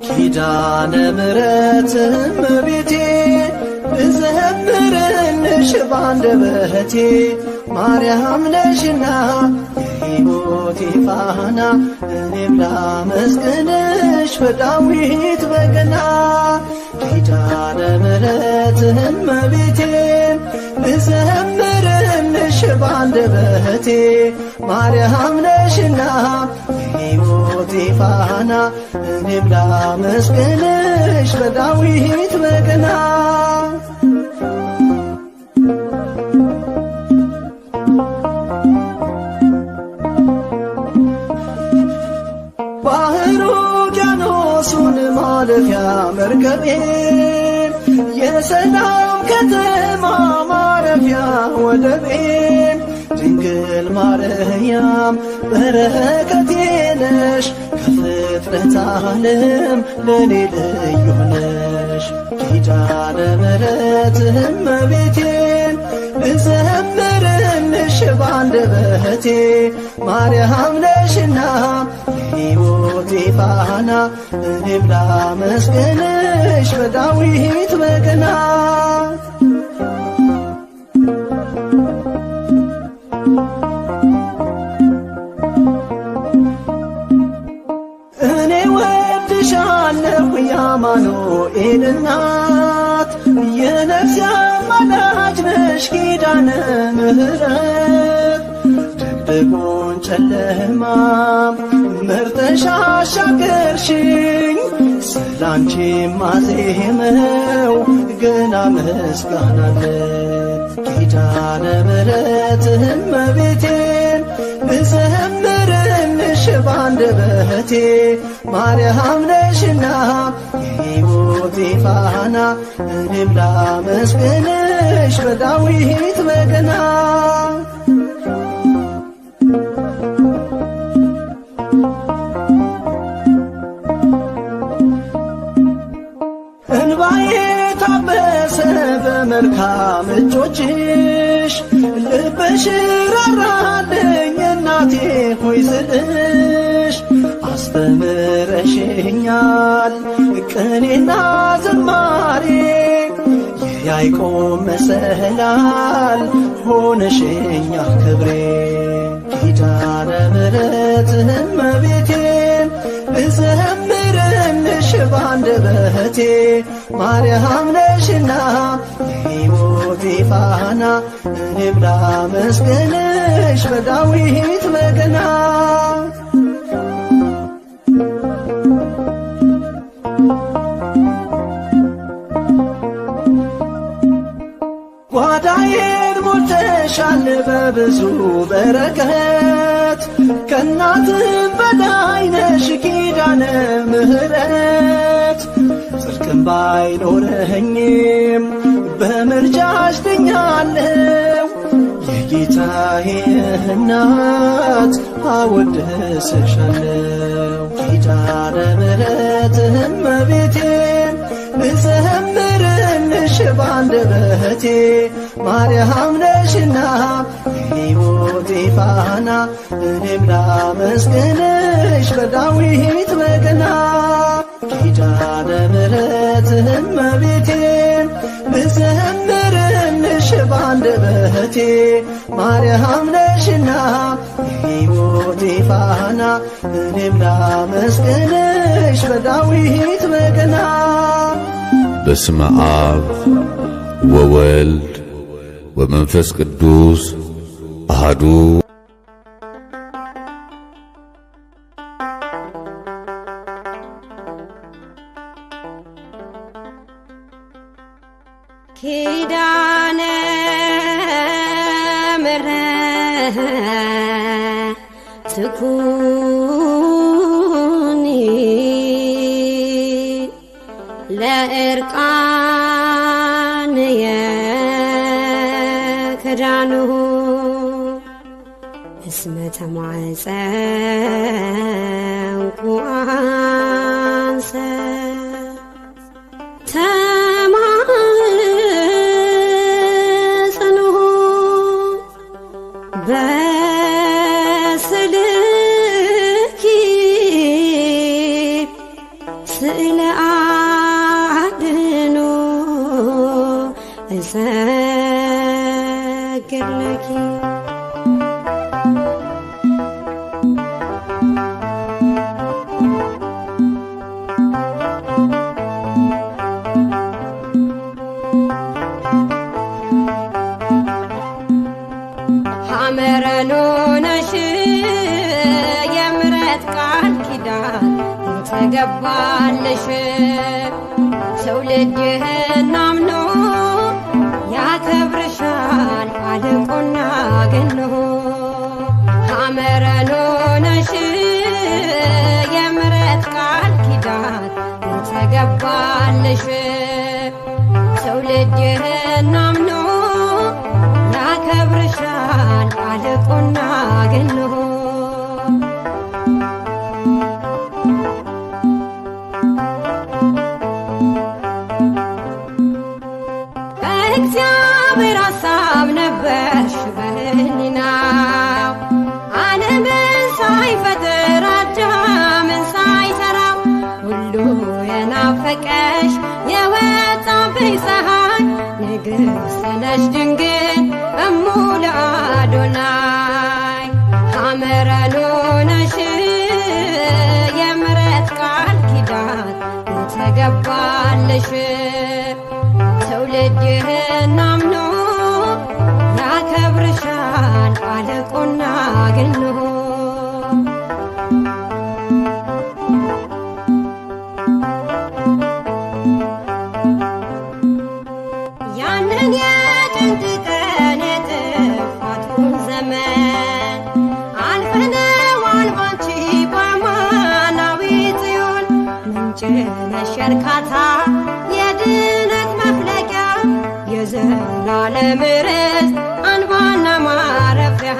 ኪዳነ ምሕረት እመቤቴ ልዘምርልሽ ባንደበቴ ማርያም ነሽና የሕይወቴ ፋና እኔም ላመስግንሽ በዳዊት በገና ኪዳነ ምሕረት እመቤቴ ልዘምርልሽ ባንደበቴ ማርያም ነሽና የሕይወቴ ፋና እኔም ላመስግንሽ በዳዊት በገና ባህሩ ውቅያኖሱን ማለፊያ መርከቤ የሰላም ከተማ ማረፊያ ወደቤ ድንግል ማርያም በረከቴ ነሽ ከፍጥረት ዓለም ለኔ ልዩ ነሽ ኪዳነ ምሕረት እመቤቴ ልዘምርልሽ ባንደበቴ ማርያም ነሽና የሕይወቴ ፋና እኔም ላመስግንሽ በዳዊት በገና እኔ ወድሻለሁ የአማኑኤል እናት የነፍሴ አማላጅ ነሽ ኪዳነ ምሕረት ድቅድቁን ጨለማ መርተሽ አሻገርሽኝ ስላንቺ ማዜመው ገና ምስጋና አለኝ ኪዳነ ምሕረት እመቤቴ ልዘምርልሽ ባንደበቴ ማርያም ነሽና የሕይወቴ ፋና እኔም ላመስግንሽ በዳዊት በገና እንባዬ ታበሰ በመልካም እጆችሽ ልብሽ ራራልኝ እናቴ ሆይ ስልሽ አስተምረሽኛል ቅኔና ዝማሬ የያዕቆብ መሰላል ሆነሽኛ ክብሬ ኪዳነ ምሕረት እመቤቴ ልዘምርልሽ ባንደበቴ ማርያም ነሽና የሕይወቴ ፋና እኔም ላመስግንሽ በዳዊት በገና ጓዳዬን ሞልተሻል በብዙ በረከት ከእናትም በላይ ነሽ ኪዳነ ምሕረት ጽድቅም ባይኖረኝም በምልጃሽ ድኛለሁ የጌታዬ እናት አወድስሻለሁ ኪዳነ ምሕረት እመቤቴ ልዘምርልሽ ባንደበቴ ማርያም ነሽና የሕይወቴ ፋና እኔም ላመስግንሽ በዳዊት በገና ኪዳነ ምሕረት እመቤቴ ልዘምርልሽ ባንደበቴ ማርያም ነሽና የሕይወቴ ፋና እኔም ላመስግንሽ በዳዊት በገና በስመ አብ ወወልድ ወመንፈስ ቅዱስ አሐዱ ኪዳነ ምሕረት ትኩኒ ለዕርቃንየ ክዳኑ እስመ ተማፀንኩ አንሰ ተማፀንሁ በስል ነሽ የምሕረት ቃል ኪዳን የተገባልሽ ትውልድ ይህን አምኖ ያከብርሻል አድንቆና ገኖ ሐመረኖ ነሽ የምሕረት ቃል ኪዳን የተገባልሽ ትውልድ ይህን አምኖ ያከብርሻል አድንቆና ገኖ እግዚአብሔር ሐሳብ ነበርሽ በሕሊናው ዓለምን ሳይፈጥር አዳምን ሳይሠራው ሁሉ የናፈቀሽ የወጣብሽ ፀሐይ ንግሥት ነሽ ድንግል እሙ ለአዶናይ ሐመረኖ ነሽ የምሕረት ቃል ኪዳን የተገባልሽ ትውልድ ይህን አምኖ ያከብርሻል አድንቆና ገኖ ያንን የጥንት ቀን የጥፋቱን ዘመን አልፈነዋል ባንቺ በአማናዊ ጽዮን ምንጭ ነሽ የእርካታ የድነት መፍለቂያ የዘላለም ርስት አንባና ማረፊያ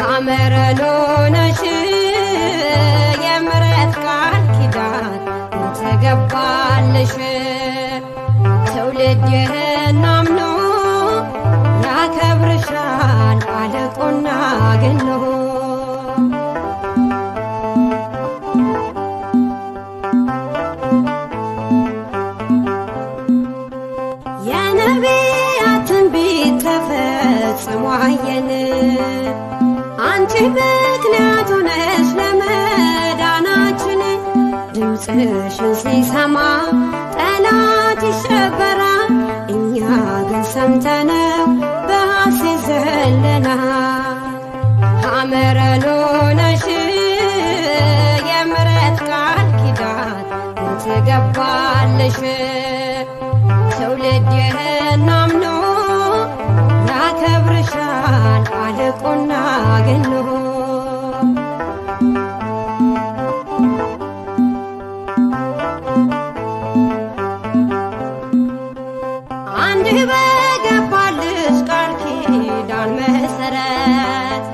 ሐመረኖ ነሽ የምሕረት ቃል ኪዳን የተገባልሽ ትውልድ ይህን አምኖ ያከብርሻል አድንቆና ገኖ የነቢያት ትንቢት ተፈጽሞ አየን አንቺ ምክንያት ሆነሽ ለመዳናችን ድምፅሽን ሲሰማ ጠላት ይሸበራል እኛ ግን ሰምተነው በሐሴት ዘለናል ሐመረኖ ነሽ የምሕረት ቃል ኪዳን የተገባልሽ ትውልድ ይህን አምኖ ያከብርሻል አድንቆና ገኖ አንድ በገባልሽ ቃል ኪዳን መሠረት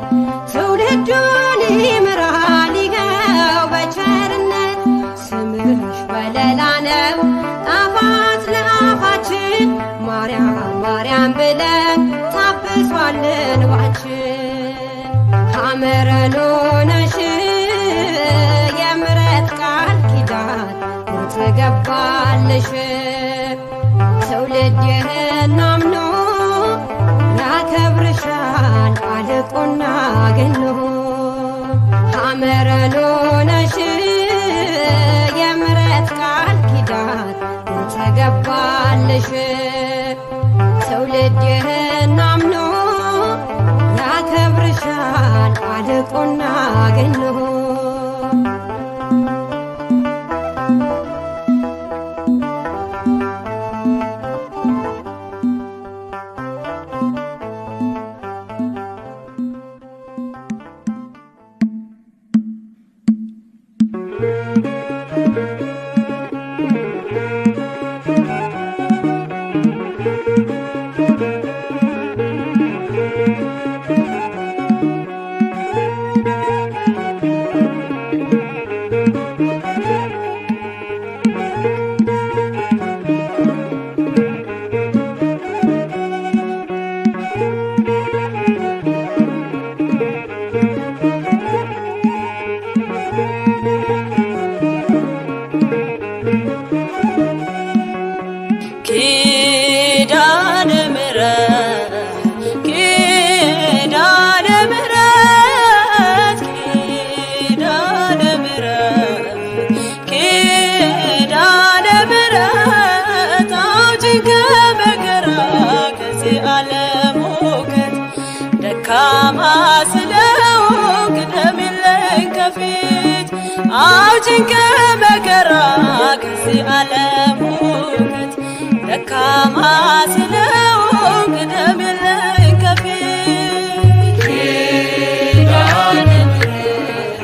ትውልዱን ይምራል ይኸው በቸርነት ስምሽ ወለላ ነው ጣፋጭ ለአፋችን ማርያም ማርያም ብለን ታብሷል እንባችን ሐመረኖ ነሽ የምሕረት ቃል ኪዳን የተገባልሽ ትውልድ ይህን አምኖ ያከብርሻል አድንቆና ገኖ ሐመረኖ ነሽ የምሕረት ቃል ኪዳን የተገባልሽ ትውልድ ይህን አምኖ ያከብርሻል አድንቆና ገኖ አውጪኝ ከመከራ ከዚህ ዓለም ሁከት ደካማ ስለሆንኩ ቅደምልኝ ከፊት ኪዳነ ምሕረት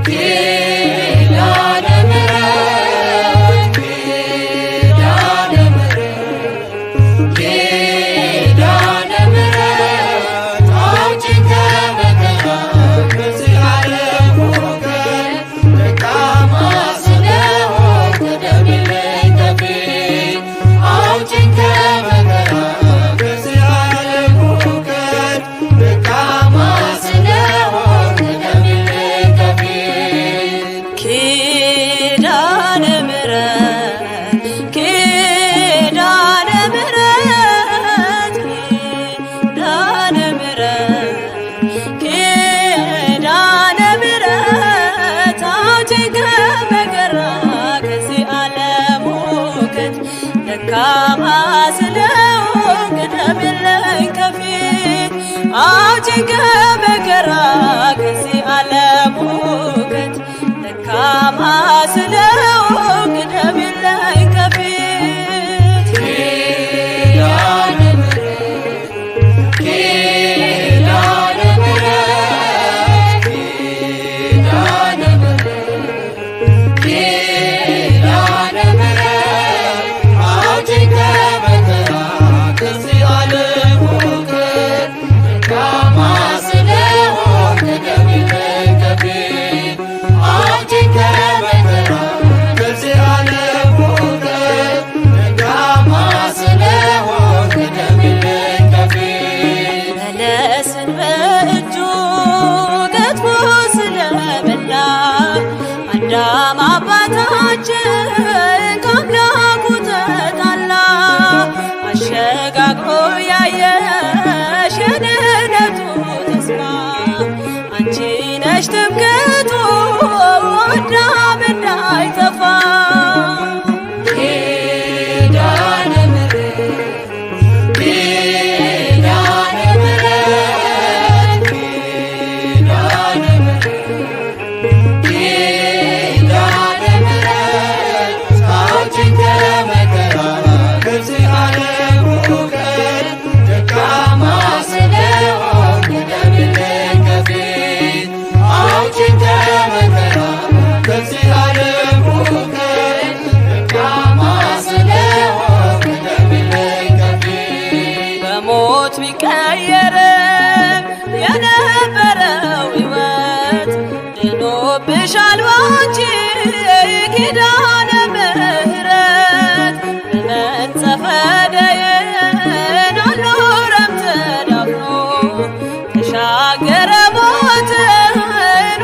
ኪዳነ ምሕረት ኪዳነ ምሕረት ኪዳነ ምሕረት አውጪኝ ከመከራ ከዚህ ዓለም ሁከት ደካማ ስለሆንኩ ቅደምልኝ ከፊት አውጪኝ ከመከራ ከዚህ ዓለም ሁከት ደካማ ስለሆንኩ ቅደምልኝ ከፊት ኪዳነ ምሕረት ኪዳነ ምሕረት ኪዳነ ምሕረት ኪዳነ ምሕረት አውጪኝ ከመከራ ከዚህ ዓለም ሁከት ደካማ ስለሆንኩ ቅደምልኝ ከፊት አውጪኝ ከመከራ ከዚህ ዓለም ሁከት ደካማ ስለሆንኩ ቅደምልኝ ከፊት ኪዳነ ምሕረት ኪዳነ ምሕረት ኪዳነ ምሕረት ኪዳነ ምሕረት አውጪኝ ከመከራ ከዚህ ዓለም ሁከት ደካማ ስለሆንኩ ቅደምልኝ ከፊት አውጪኝ ከመከራ ከዚህ ዓለም ሁከት ደካማ ስለሆንኩ ቅደምልኝ ከፊት በለስን በእጁ ገጥሞ ስለበላ አዳም አባታችን ከአምላኩ ተጣላ አሸጋግሮ ያየሽ የድኅነቱ ተስፋ አንቺ ነሽ ትምክህቱ አዳም እንዳይጠፋ ኪዳነ ምሕረት ኪዳነ ምሕረት ኪዳነ ምሕረት ኪዳነ ምሕረት አውጪኝ ከመከራ ከዚህ ዓለም ሁከት ደካማ ስለሆንኩ ቅደምልኝ ከፊት አውጪኝ ከመከራ ከዚህ ዓለም ሁከት ደካማ ስለሆንኩ ቅደምልኝ ከፊት በሞት ቢቀየርም የነበረው ሕይወት ድኖብሻል ባንቺ ኪዳነ ምሕረት በመንጸፈ ደይን አልኖረም ተዳፍኖ ተሻገረ ሞትን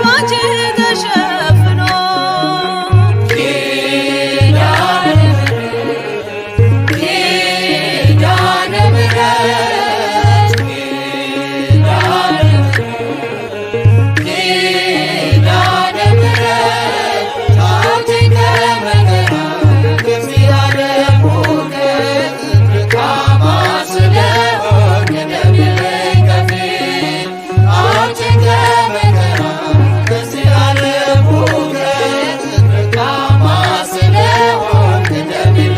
ባንቺ ተሸፍኖ ኪዳነ ምሕረት ኪዳነ ምሕረት ኪዳነ ምሕረት ኪዳነ ምሕረት አውጪኝ ከመከራ ከዚህ ዓለም ሁከት ደካማ ስለሆንኩ ቅደምልኝ ከፊት አውጪኝ ከመከራ ከዚህ ዓለም ሁከት ደካማ ስለሆንኩ ቅደምልኝ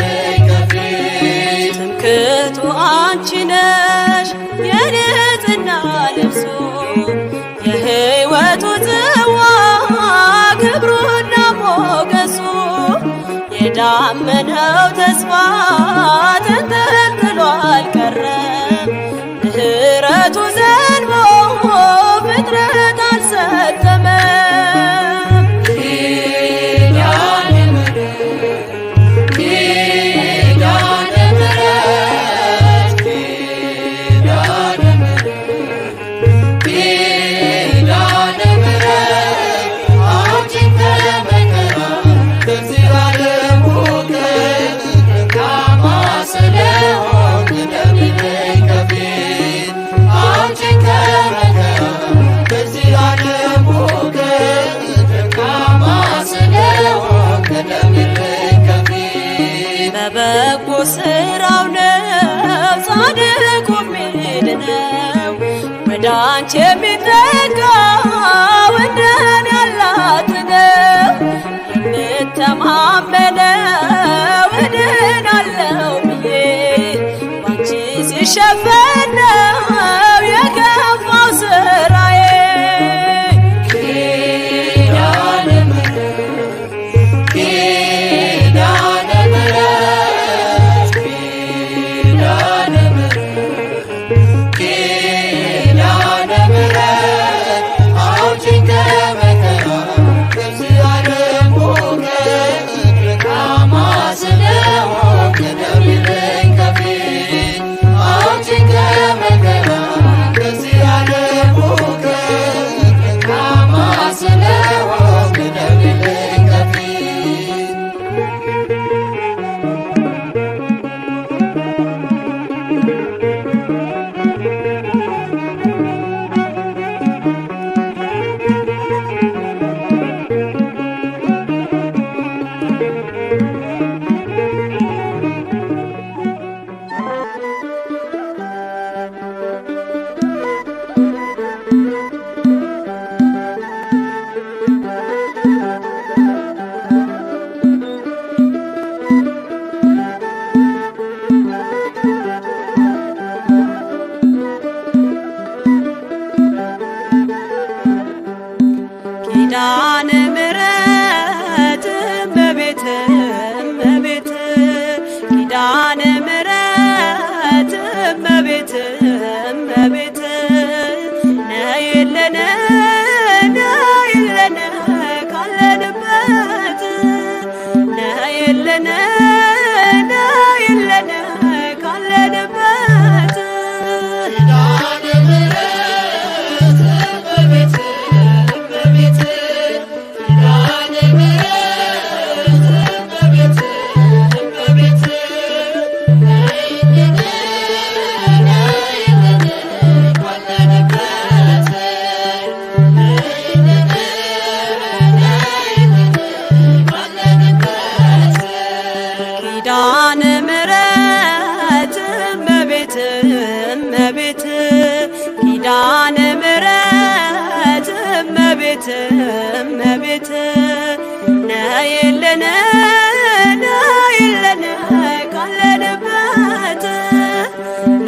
ከፊት ትምክህቱ አንቺ ነሽ የንጽሕና ልብሱ የሕይወቱ ጽዋ ክብሩና ሞገሱ የዳመነው ተስፋ ተንጠልጥሎ አልቀረም ምሕረቱ ዘንቦ ፍጥረት አልሰጠመም ኪዳነ ምሕረት ኪዳነ ምሕረት ኪዳነ ምሕረት ኪዳነ ምሕረት አውጪኝ ከመከራ ከዚህ ዓለም ሁከት ደካማ ስለሆንኩ ቅደምልኝ ከፊት አውጪኝ ከመከራ ከዚህ ዓለም ሁከት ደካማ ስለሆንኩ ቅደምልኝ ከፊት በበጎ ስራው ነው ጻድቁ የሚድነው ወደ አንቺ የሚጠጋ ወደን ያላት ነው ኪዳነ ምሕረት እመቤት እመቤት ኪዳነ ምሕረት እመቤት እመቤት ነይልን ነይልን ካለንበት ነይልን ነይልን ካለንበት ኪዳነ ምሕረት እመቤት እመቤት ኪዳነ ምሕረት እመቤት እመቤት ነይልን ነይልን ካለንበት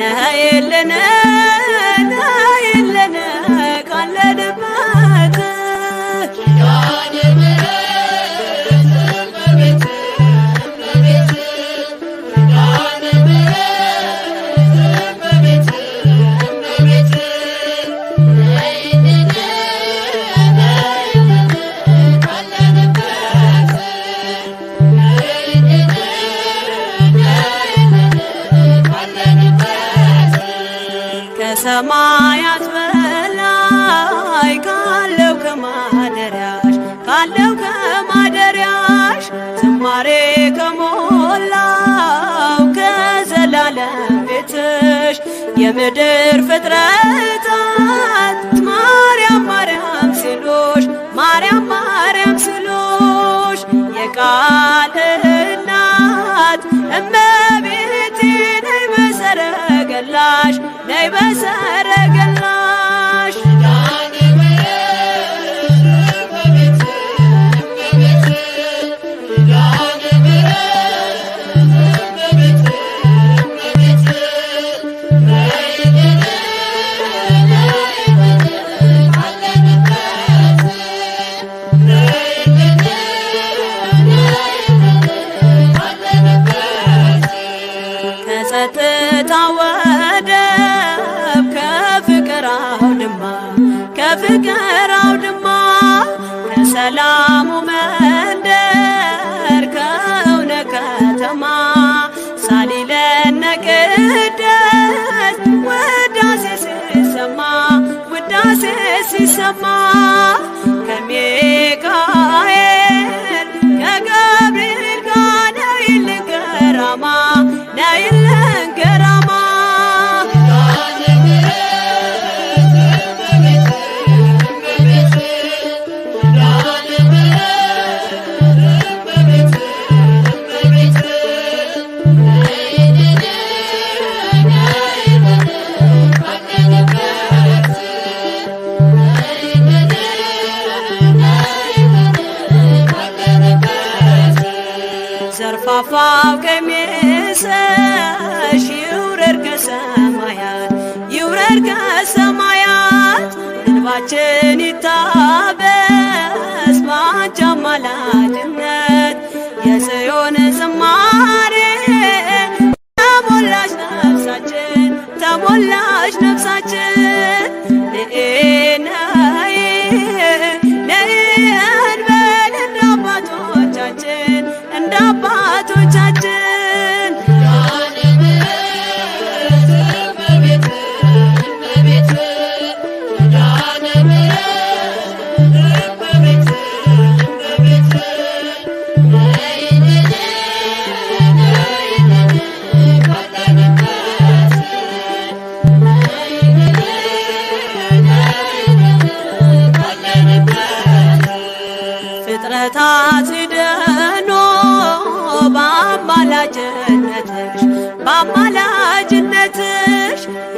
ነይልን ነይልን ካለንበት ከሰማያት በላይ ካለው ከማደሪያሽ ካለው ከማደሪያሽ ዝማሬ ከሞላው ከዘላለም ቤትሽ የምድር ፍጥረታት ማርያም ማርያም ሲሉሽ ማርያም ማርያም ሲሉሽ የቃል እናት እመቤቴ ነይ በሰረገላሽ ነይ በሰረገላሽ ከጸጥታ ወደብ ከፍቅር አውድማ ከፍቅር አውድማ ከሰላሙ መንደር ከእውነ ከተማ ሳሊለነ ቅደስ ውዳሴ ሲሰማ ውዳሴ ሲሰማ ከሚካኤል ከገብርኤል ጋር ነይልን ገራማ ነይልን ገራማ ዘርፋፋው ቀሚስሽ ይውረድ ከሰማያት ይውረድ ከሰማያት እንባችን ይታበስ ባንቺ አማላጅነት የጽዮን ዝማሬ ተሞላሽ ነፍሳችን ተሞላሽ ነፍሳችን ነይ ነይ እንበል እንደ አባቶቻችን እንደ አባቶቻችን ፍጥረታት ሲደኖ በአማላጅነትሽ በአማላጅነትሽ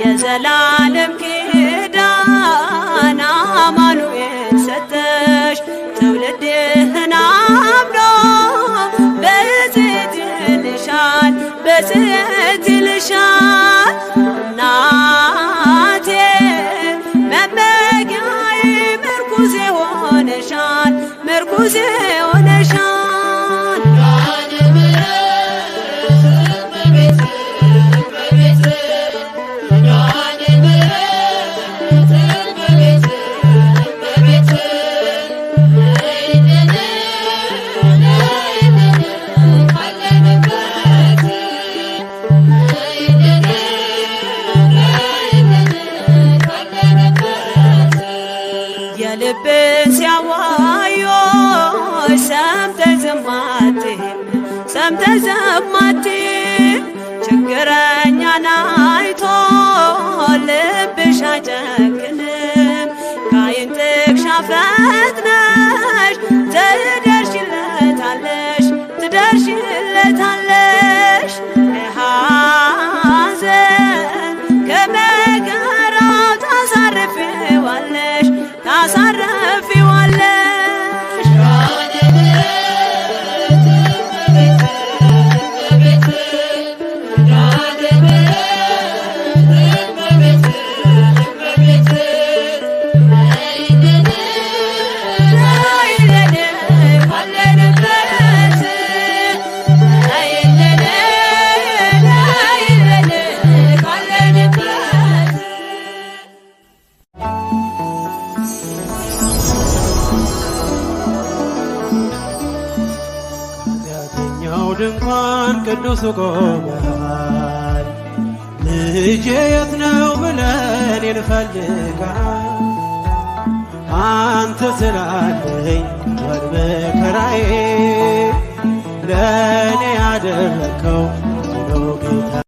የዘላለም ኪዳን አማኑኤል ሰጠሽ ትውልድህን አምኖ በጽት ይልሻል በጽት ይልሻል እናቴ መመጊያዬ ምርኩዜ ሆነሻል ንጉሴ ሆነሻል። የልብን ሲያዋዮሽ ሰምተሽ ዝም አትይም፣ ሰምተሽ ዝም አትይም። ችግረኛን አይቶ ልብሽ አይጨክንም። ከዓይን ጥቅሻ ፈጥነሽ ትደርሽለታለሽ፣ ትደርሽለታለሽ። ከሐዘን ከመከራው ታሳርፊዋለሽ፣ ታሳርፊዋለሽ። ድንኳን ቅዱስ ቆመሃል። ልጄ የት ነው ብለን እንፈልጋል። አንተ ስላለኝ ወር መከራዬ ለእኔ ያደረከው ነው ጌታ